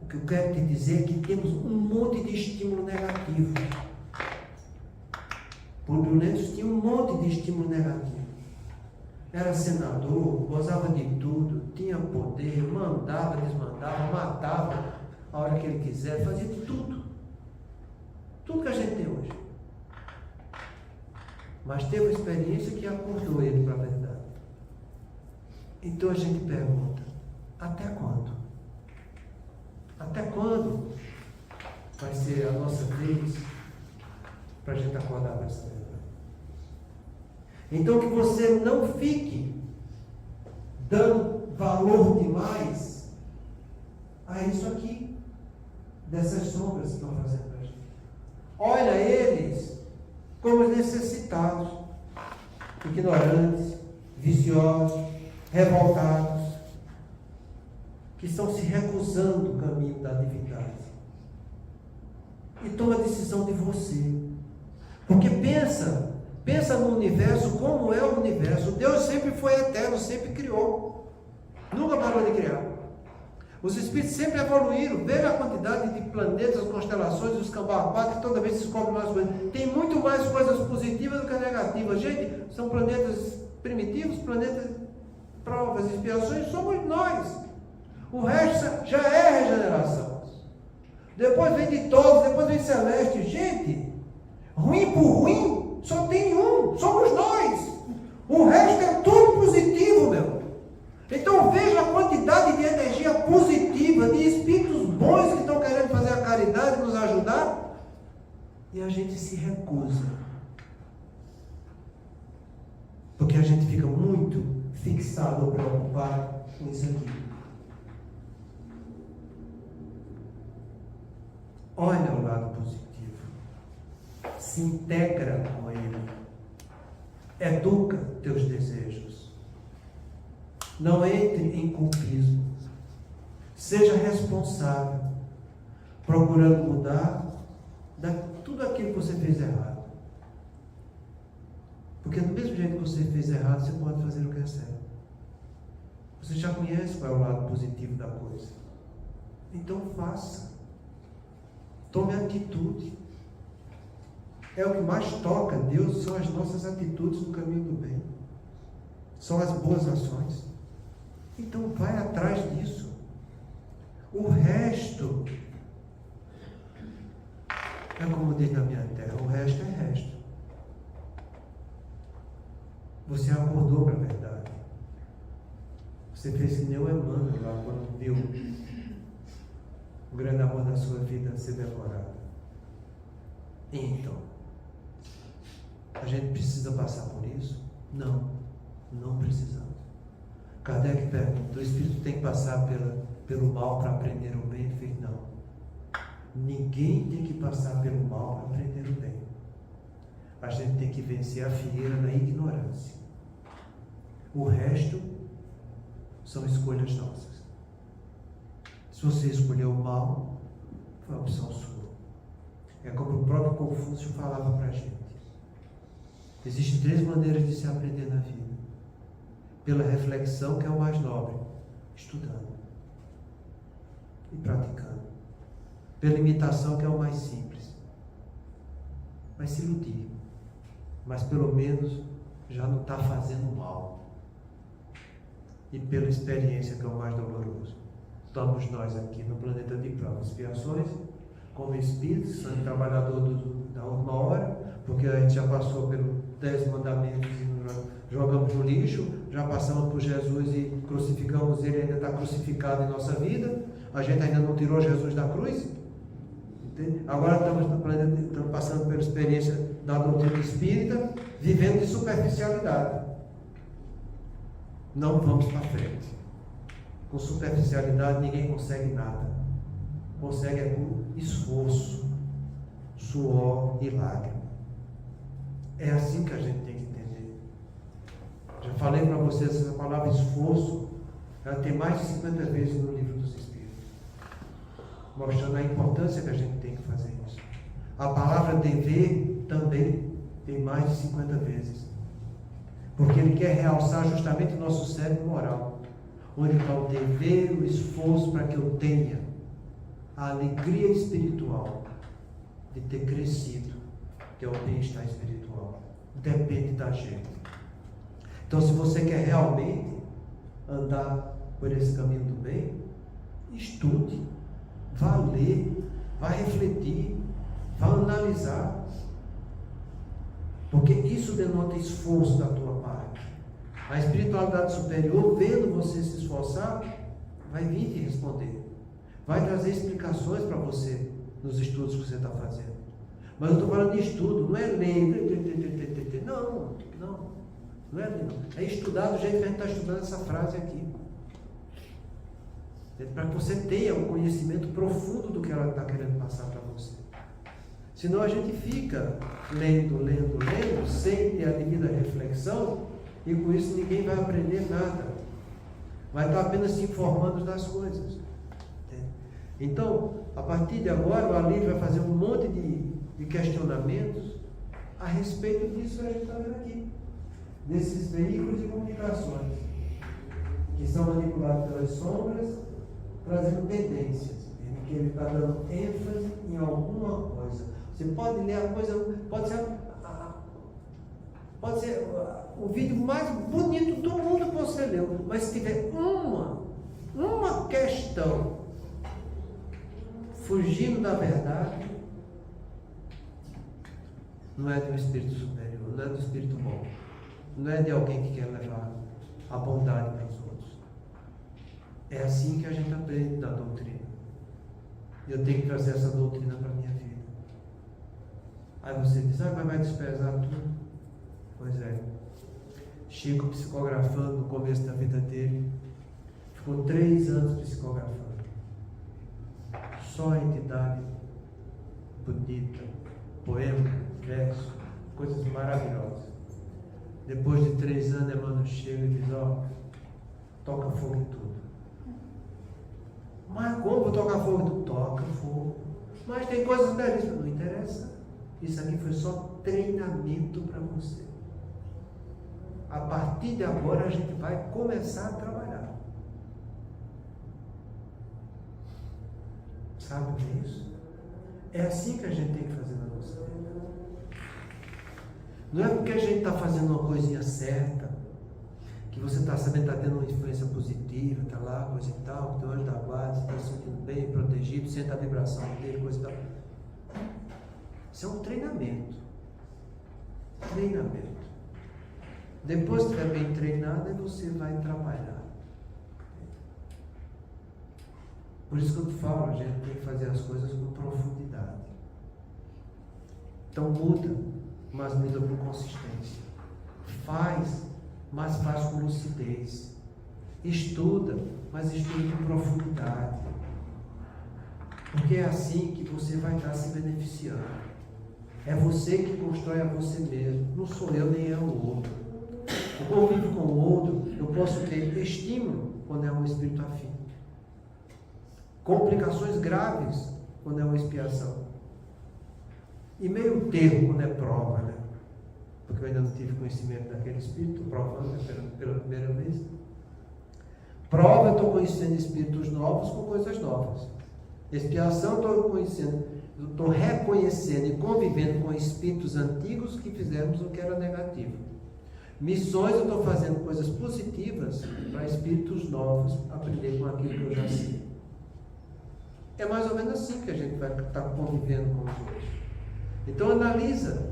O que eu quero te dizer é que temos um monte de estímulo negativo. Públio Lentulus tinha um monte de estímulo negativo. Era senador, gozava de tudo, tinha poder, mandava, desmandava, matava a hora que ele quiser, fazia de tudo. Tudo que a gente tem hoje. Mas teve uma experiência que acordou ele para a verdade. Então a gente pergunta: até quando? Até quando vai ser a nossa vez para a gente acordar para essa verdade? Então que você não fique dando valor demais a isso aqui, dessas sombras que estão fazendo para a gente. Olha eles como necessitados, ignorantes, viciosos, revoltados, que estão se recusando o caminho da divindade. E toma a decisão de você. Porque pensa no universo, como é o universo. Deus sempre foi eterno, sempre criou. Nunca parou de criar. Os espíritos sempre evoluíram. Veja a quantidade de planetas, constelações, os cambau que toda vez se descobre mais coisas. Tem muito mais coisas positivas do que negativas. Gente, são planetas primitivos, planetas provas, expiações, somos nós. O resto já é regeneração. depois vem de todos, depois vem celeste. Gente, ruim por ruim, só tem um, somos nós. O resto é tudo positivo, meu. Então veja a quantidade de energia positiva, de espíritos bons que estão querendo fazer a caridade, nos ajudar, e a gente se recusa. Porque a gente fica muito fixado ou preocupado com isso aqui. Olha o lado positivo. Se integra com ele. Educa teus desejos. Não entre em culpismo. Seja responsável, procurando mudar tudo aquilo que você fez errado. Porque do mesmo jeito que você fez errado, você pode fazer o que é certo. Você já conhece qual é o lado positivo da coisa. Então faça. Tome atitude. É o que mais toca a Deus, são as nossas atitudes no caminho do bem. São as boas ações. Então vai atrás disso. O resto é como diz na minha terra, o resto é resto. Você acordou para a verdade. Você fez que nem o Emmanuel lá quando viu o grande amor da sua vida ser devorado. Então, a gente precisa passar por isso? Não, não precisamos. Kardec pergunta, o espírito tem que passar pelo mal para aprender o bem? Ele fez, não. Ninguém tem que passar pelo mal para aprender o bem. A gente tem que vencer a fieira da ignorância. O resto são escolhas nossas. Se você escolheu o mal, foi uma opção sua. É como o próprio Confúcio falava para a gente. Existem 3 maneiras de se aprender na vida. Pela reflexão, que é o mais nobre, estudando e praticando. Pela imitação, que é o mais simples, vai se iludir, mas pelo menos já não está fazendo mal. E pela experiência, que é o mais doloroso. Estamos nós aqui no planeta de provas e expiações, como espíritos, sendo trabalhador da última hora, porque a gente já passou pelos 10 mandamentos e jogamos no lixo, já passamos por Jesus e crucificamos ele, ainda está crucificado em nossa vida, a gente ainda não tirou Jesus da cruz. Entende? Agora estamos passando pela experiência da doutrina espírita, vivendo de superficialidade. Não vamos para frente. Com superficialidade ninguém consegue nada. Consegue é com esforço, suor e lágrima. É assim que a gente tem que entender. Já falei para vocês, essa palavra esforço, ela tem mais de 50 vezes no livro dos Espíritos, mostrando a importância que a gente tem que fazer isso. A palavra dever também tem mais de 50 vezes, porque ele quer realçar justamente o nosso cérebro moral, onde está o dever, o esforço para que eu tenha a alegria espiritual de ter crescido, que é o bem-estar espiritual. Depende da gente. Então, se você quer realmente andar por esse caminho do bem, estude, vá ler, vá refletir, vá analisar, porque isso denota esforço da tua parte. A espiritualidade superior, vendo você se esforçar, vai vir te responder, vai trazer explicações para você nos estudos que você está fazendo. Mas eu estou falando de estudo, não é ler, não é ler, não. É estudar do jeito que a gente está estudando essa frase aqui, para que você tenha um conhecimento profundo do que ela está querendo passar para você. Senão a gente fica lendo, sem ter a devida reflexão, e com isso ninguém vai aprender nada. Vai estar apenas se informando das coisas. Então, a partir de agora, o Alívio vai fazer um monte de questionamentos a respeito disso que a gente está vendo aqui. Desses veículos de comunicações, que são manipulados pelas sombras, trazendo tendências, em que ele está dando ênfase em alguma coisa. Você pode ler a coisa, pode ser o vídeo mais bonito do mundo que você leu, mas se tiver uma questão fugindo da verdade, não é de um espírito superior, não é do espírito bom, não é de alguém que quer levar a bondade para os outros. É assim que a gente aprende na doutrina. Eu tenho que trazer essa doutrina para a minha vida. Aí você diz, mas vai desprezar tudo. Pois é. Chico psicografando no começo da vida dele, ficou 3 anos psicografando. Só entidade bonita, poema, verso, coisas maravilhosas. Depois de 3 anos, Emmanuel chega e diz, toca fogo em tudo. Mas como vou tocar fogo em tudo? Toca fogo. Mas tem coisas belíssimas. Não interessa. Isso aqui foi só treinamento para você. A partir de agora a gente vai começar a trabalhar. Sabe o que é isso? É assim que a gente tem que fazer na nossa vida. Não é porque a gente está fazendo uma coisinha certa, que você está sabendo, está tendo uma influência positiva, está lá, coisa e tal, que tem o anjo da guarda, você está se sentindo bem, protegido, sente a vibração dele, coisa e tal. Isso é um treinamento. Treinamento. Depois que estiver bem treinado, aí você vai trabalhar. Por isso que eu falo, a gente tem que fazer as coisas com profundidade. Então muda, mas muda com consistência. Faz, mas faz com lucidez. Estuda, mas estuda com profundidade. Porque é assim que você vai estar se beneficiando. É você que constrói a você mesmo. Não sou eu nem é o outro. Eu convivo com o outro, eu posso ter estímulo quando é um espírito afim. Complicações graves quando é uma expiação. E meio termo quando é prova, né? Porque eu ainda não tive conhecimento daquele espírito, provando pela primeira vez. Prova, eu estou conhecendo espíritos novos com coisas novas. Expiação, estou reconhecendo e convivendo com espíritos antigos que fizemos o que era negativo. Missões, eu estou fazendo coisas positivas para espíritos novos aprender com aquilo que eu já sei. É mais ou menos assim que a gente vai estar convivendo com os outros. Então analisa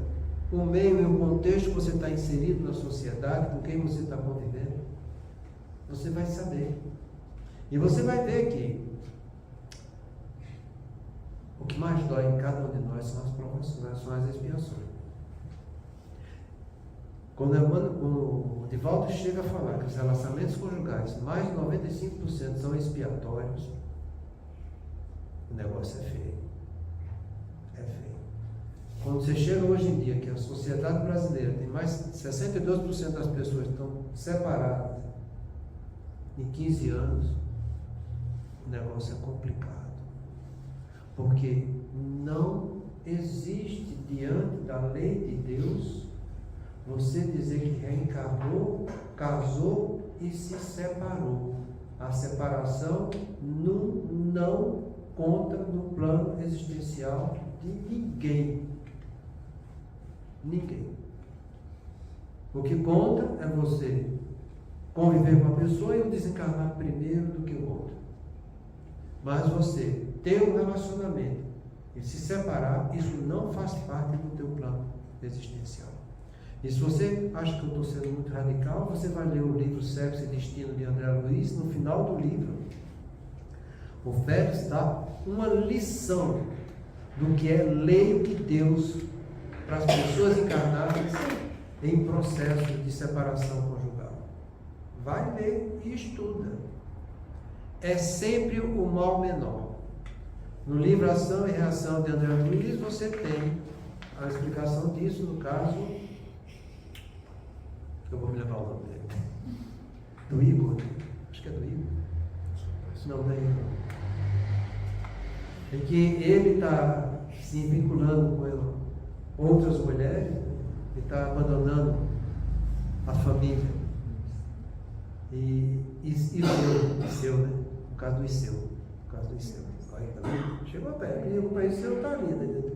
o meio e o contexto que você está inserido na sociedade, com quem você está convivendo. Você vai saber. E você vai ver que o que mais dói em cada um de nós são as provações, são as expiações. Quando o Divaldo chega a falar que os relacionamentos conjugais, mais de 95% são expiatórios, o negócio é feio. É feio. Quando você chega hoje em dia que a sociedade brasileira tem mais de 62% das pessoas que estão separadas em 15 anos, o negócio é complicado. Porque não existe diante da lei de Deus você dizer que reencarnou, casou e se separou. A separação não conta no plano existencial de ninguém. Ninguém. O que conta é você conviver com a pessoa e o desencarnar primeiro do que o outro. Mas você ter um relacionamento e se separar, isso não faz parte do teu plano existencial. E se você acha que eu estou sendo muito radical, você vai ler o livro Sexo e Destino de André Luiz. No final do livro, o Félix dá uma lição do que é lei de Deus para as pessoas encarnadas em processo de separação conjugal. Vai ler e estuda. É sempre o mal menor. No livro Ação e Reação de André Luiz, você tem a explicação disso, no caso, eu vou me levar o nome dele, do Igor, acho que é do Igor, não é Igor, em que ele está se vinculando com outras mulheres, e está abandonando a família, e Iseu, né? No caso do Iseu. Chegou perto, e o Iseu está ali, né?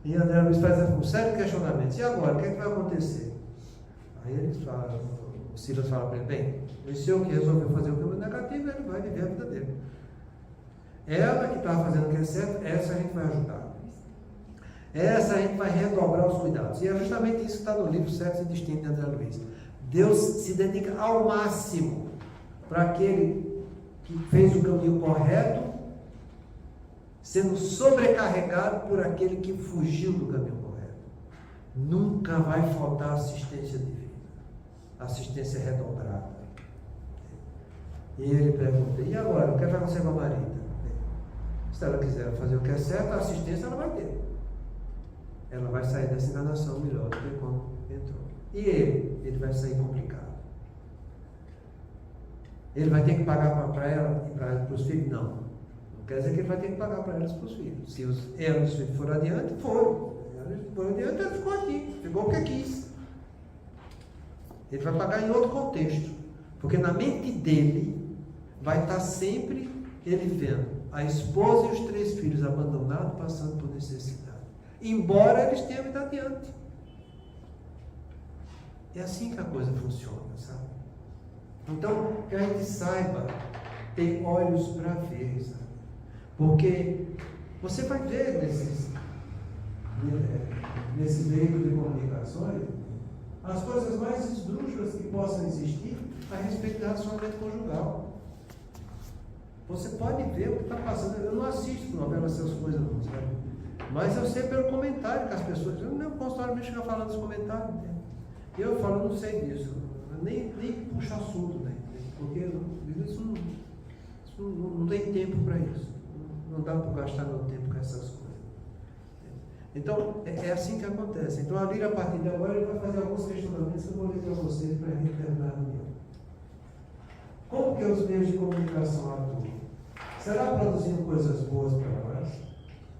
E André Luiz faz um sério questionamento. E agora, o que é que vai acontecer? Aí eles falam, o Silas fala para ele, bem, o Iseu que resolveu fazer o caminho negativo, ele vai viver a vida dele. Ela que estava fazendo o que é certo, essa a gente vai ajudar. Essa a gente vai redobrar os cuidados. E é justamente isso que está no livro Certos e Distintos de André Luiz. Deus se dedica ao máximo para aquele que fez o caminho correto, sendo sobrecarregado por aquele que fugiu do caminho correto. Nunca vai faltar assistência divina, assistência redobrada. E ele pergunta: e agora, o que vai acontecer com a Marita? Se ela quiser fazer o que é certo, a assistência ela vai ter. Ela vai sair dessa enganação melhor do que quando entrou. E ele vai sair complicado. Ele vai ter que pagar para ela e para os filhos? Não. Não quer dizer que ele vai ter que pagar para elas e para os filhos. Se ela e os filhos forem adiante, foram. Ela foi adiante, ela ficou aqui. Ficou porque quis. Ele vai pagar em outro contexto. Porque na mente dele vai estar sempre ele vendo a esposa e os 3 filhos abandonados passando por necessidade. Embora eles tenham ido adiante. É assim que a coisa funciona, sabe? Então, que a gente saiba ter olhos para ver, sabe? Porque você vai ver nesses veículos de comunicações as coisas mais esdrúxulas que possam existir a respeito da relacionamento conjugal. Você pode ver o que está passando. Eu não assisto novela, essas coisas não, sabe? Mas eu sei pelo comentário que as pessoas... Eu não consultório me chega falando dos comentários, entende? E eu falo, eu não sei disso. Eu nem puxo assunto, né? Porque isso não tem tempo para isso. Não dá para gastar meu tempo com essas coisas. Então, é assim que acontece. Então, a Líria, a partir de agora, ele vai fazer alguns questionamentos que eu vou ler para vocês para a gente terminar a reunião. Como que os meios de comunicação atuam? Será produzindo coisas boas para nós?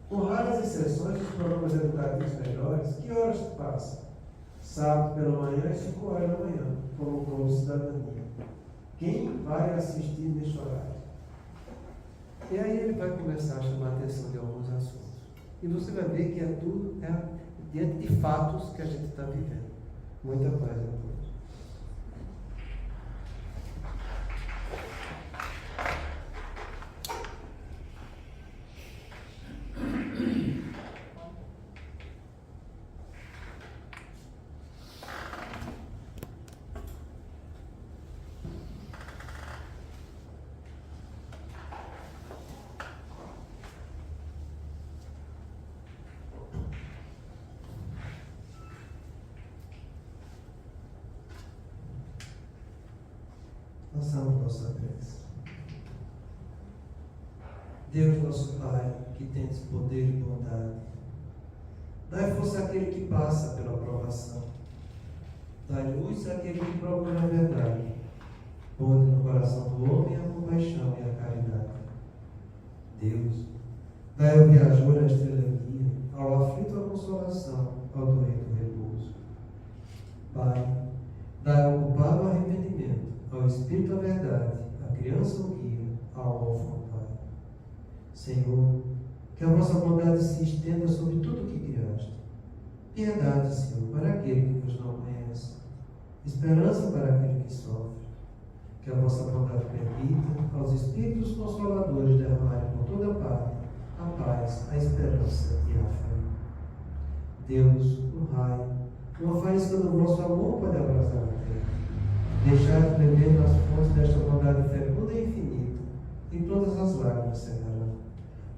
Com raras exceções, os programas educativos melhores, que horas passam? Sábado pela manhã e 5 horas da manhã, como o Povo Cidadania. Quem vai assistir neste horário? E aí ele vai começar a chamar a atenção de alguns assuntos. E você vai ver que tudo diante de fatos que a gente está vivendo. Muita paz a todos. Façamos nossa prece. Deus nosso Pai, que tens poder e bondade, dai força àquele que passa pela provação, dai luz àquele que procura a verdade, ponde no coração do homem a compaixão e a caridade. Deus, dai ao viajor a estrela guia, ao aflito a consolação, ao doente o repouso. Pai, dai ao culpado o arrependimento, ao Espírito a verdade, à criança o guia, ao órfão o Pai. Senhor, que a vossa bondade se estenda sobre tudo o que criaste. Piedade, Senhor, para aquele que vos não conhece. Esperança para aquele que sofre. Que a vossa bondade permita aos Espíritos Consoladores derramarem por toda parte a paz, a esperança e a fé. Deus, um raio, uma faísca do vosso amor pode abraçar a terra. Deixai de beber nas fontes desta bondade fecunda e infinita, e todas as lágrimas secarão,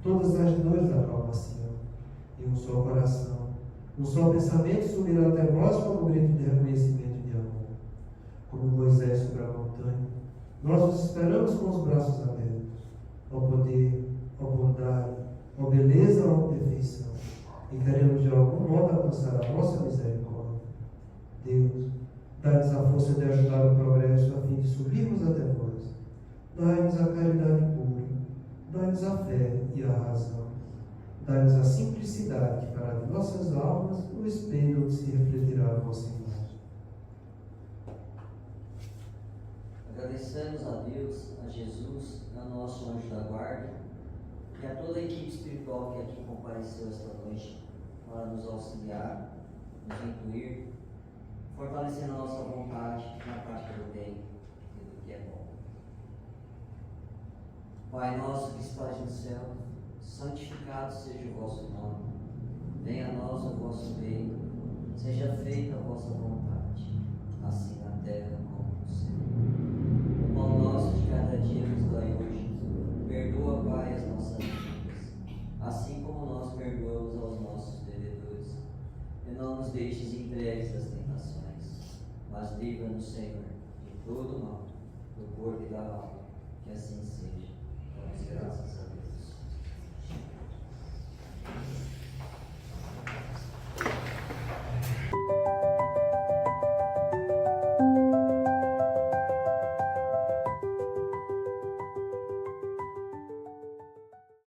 todas as dores acalmar-se-ão, e um só coração, um só pensamento subirá até vós como grito de reconhecimento e de amor. Como Moisés sobre a montanha, nós os esperamos com os braços abertos, ao poder, ao bondade, ao beleza, ao perfeição, e queremos de algum modo alcançar a vossa misericórdia. Deus, dai-nos a força de ajudar o progresso a fim de subirmos até vós. Dai-nos a caridade pura, dai-nos a fé e a razão. Dai-nos a simplicidade que fará de nossas almas o espelho onde se refletirá a vossa imagem. Agradecemos a Deus, a Jesus, a nosso anjo da guarda e a toda a equipe espiritual que aqui compareceu esta noite para nos auxiliar, nos incluir, fortalecendo a nossa vontade na prática do bem e do que é bom. Pai nosso que estás no céu, santificado seja o vosso nome. Venha a nós o vosso reino, seja feita a vossa vontade, assim na terra como no céu. O pão nosso de cada dia nos dai hoje. Perdoa, Pai, as nossas dívidas, assim como nós perdoamos aos nossos devedores. E não nos deixes entregues às tentações, mas livra-nos, Senhor, de todo mal, do corpo e da alma. Que assim seja. Damos graças a Deus.